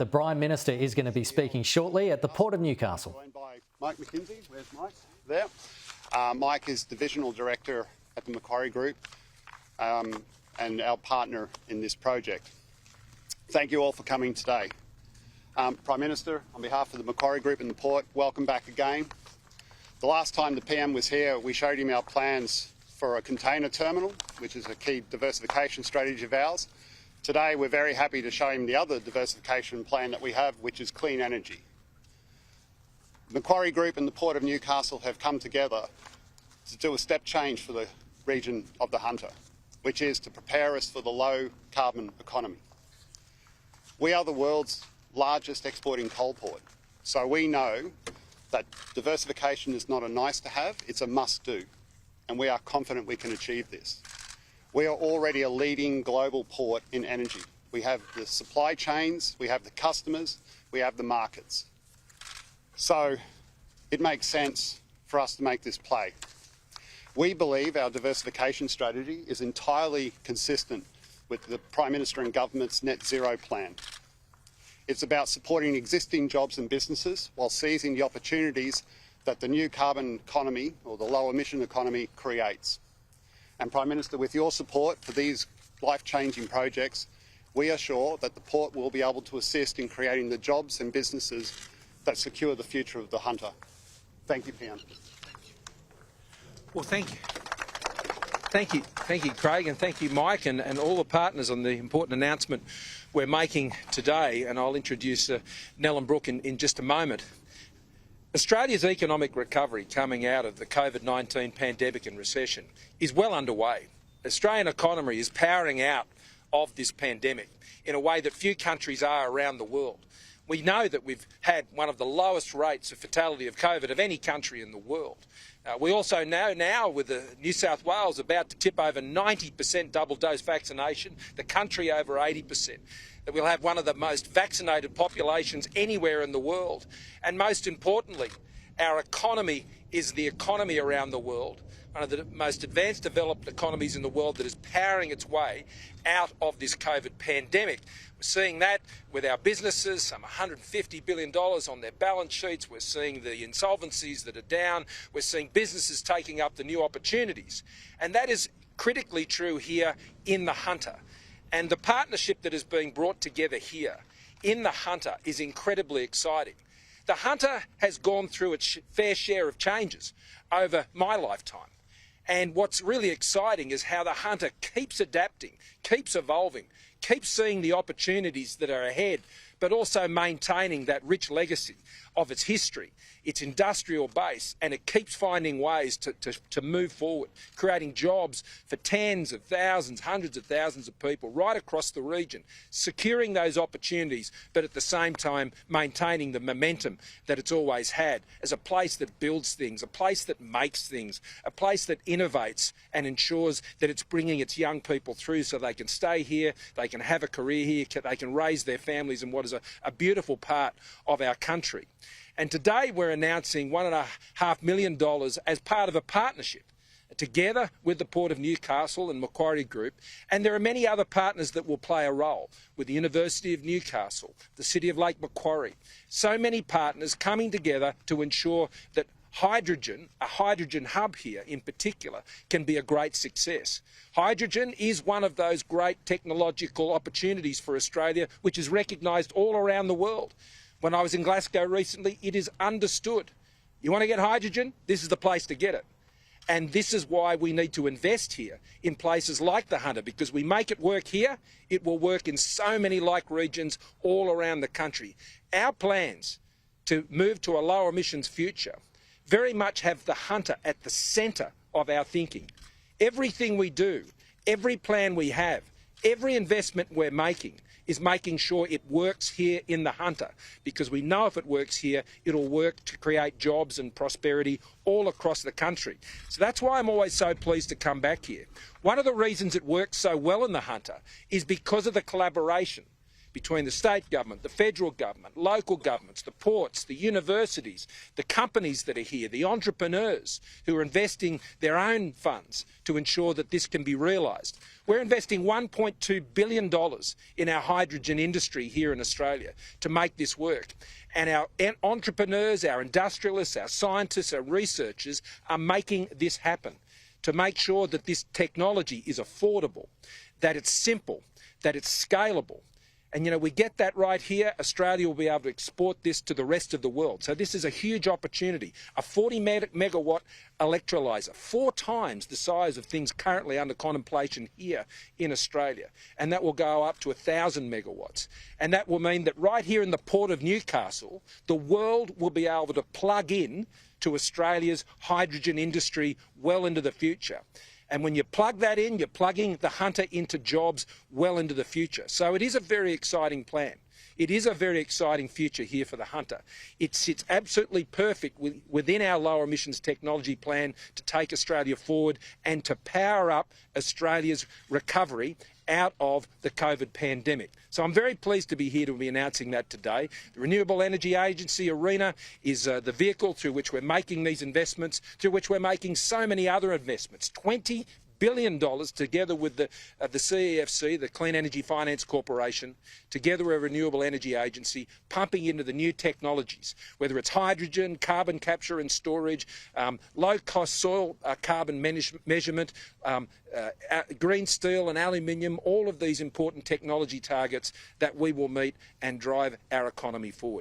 The Prime Minister is going to be speaking shortly at the Port of Newcastle. Joined by Mike McKenzie. Where's Mike? There. Mike is Divisional Director at the Macquarie Group and our partner in this project. Thank you all for coming today. Prime Minister, on behalf of the Macquarie Group and the Port, welcome back again. The last time the PM was here, we showed him our plans for a container terminal, which is a key diversification strategy of ours. Today, we're very happy to show him the other diversification plan that we have, which is clean energy. The Macquarie Group and the Port of Newcastle have come together to do a step change for the region of the Hunter, which is to prepare us for the low carbon economy. We are the world's largest exporting coal port, so we know that diversification is not a nice to have, it's a must do, and we are confident we can achieve this. We are already a leading global port in energy. We have the supply chains, we have the customers, we have the markets. So it makes sense for us to make this play. We believe our diversification strategy is entirely consistent with the Prime Minister and Government's net zero plan. It's about supporting existing jobs and businesses while seizing the opportunities that the new carbon economy or the low emission economy creates. And Prime Minister, with your support for these life-changing projects, we are sure that the port will be able to assist in creating the jobs and businesses that secure the future of the Hunter. Thank you, PM. Well, thank you. Thank you, Craig, and thank you, Mike, and all the partners on the important announcement we're making today. And I'll introduce Nell and Brooke in just a moment. Australia's economic recovery coming out of the COVID-19 pandemic and recession is well underway. The Australian economy is powering out of this pandemic in a way that few countries are around the world. We know that we've had one of the lowest rates of fatality of COVID of any country in the world. We also know now, with the New South Wales about to tip over 90% double-dose vaccination, the country over 80%, that we'll have one of the most vaccinated populations anywhere in the world. And most importantly, our economy is the economy around the world, one of the most advanced developed economies in the world that is powering its way out of this COVID pandemic. We're seeing that with our businesses, some $150 billion on their balance sheets. We're seeing the insolvencies that are down. We're seeing businesses taking up the new opportunities. And that is critically true here in the Hunter. And the partnership that is being brought together here in the Hunter is incredibly exciting. The Hunter has gone through its fair share of changes over my lifetime. And what's really exciting is how the Hunter keeps adapting, keeps evolving, keeps seeing the opportunities that are ahead, but also maintaining that rich legacy of its history, its industrial base, and it keeps finding ways to move forward, creating jobs for tens of thousands, hundreds of thousands of people right across the region, securing those opportunities, but at the same time maintaining the momentum that it's always had as a place that builds things, a place that makes things, a place that innovates and ensures that it's bringing its young people through so they can stay here, they can have a career here, they can raise their families in what is a beautiful part of our country. And today we're announcing $1.5 million as part of a partnership together with the Port of Newcastle and Macquarie Group. And there are many other partners that will play a role with the University of Newcastle, the City of Lake Macquarie. So many partners coming together to ensure that hydrogen, a hydrogen hub here in particular, can be a great success. Hydrogen is one of those great technological opportunities for Australia, which is recognised all around the world. When I was in Glasgow recently, it is understood. You want to get hydrogen? This is the place to get it. And this is why we need to invest here in places like the Hunter, because we make it work here, it will work in so many like regions all around the country. Our plans to move to a lower emissions future very much have the Hunter at the centre of our thinking. Everything we do, every plan we have, every investment we're making is making sure it works here in the Hunter, because we know if it works here, it'll work to create jobs and prosperity all across the country. So that's why I'm always so pleased to come back here. One of the reasons it works so well in the Hunter is because of the collaboration between the state government, the federal government, local governments, the ports, the universities, the companies that are here, the entrepreneurs who are investing their own funds to ensure that this can be realised. We're investing $1.2 billion in our hydrogen industry here in Australia to make this work. And our entrepreneurs, our industrialists, our scientists, our researchers are making this happen to make sure that this technology is affordable, that it's simple, that it's scalable. And, you know, we get that right here, Australia will be able to export this to the rest of the world. So this is a huge opportunity. A 40 megawatt electrolyser, 4 times the size of things currently under contemplation here in Australia. And that will go up to 1,000 megawatts. And that will mean that right here in the Port of Newcastle, the world will be able to plug in to Australia's hydrogen industry well into the future. And when you plug that in, you're plugging the Hunter into jobs well into the future. So it is a very exciting plan. It is a very exciting future here for the Hunter. It sits absolutely perfect within our lower emissions technology plan to take Australia forward and to power up Australia's recovery out of the COVID pandemic. So I'm very pleased to be here to be announcing that today. The Renewable Energy Agency ARENA is the vehicle through which we're making these investments, through which we're making so many other investments. $20 billion together with the CEFC, the Clean Energy Finance Corporation, together with a Renewable Energy Agency, pumping into the new technologies, whether it's hydrogen, carbon capture and storage, low-cost soil carbon measurement, green steel and aluminium, all of these important technology targets that we will meet and drive our economy forward.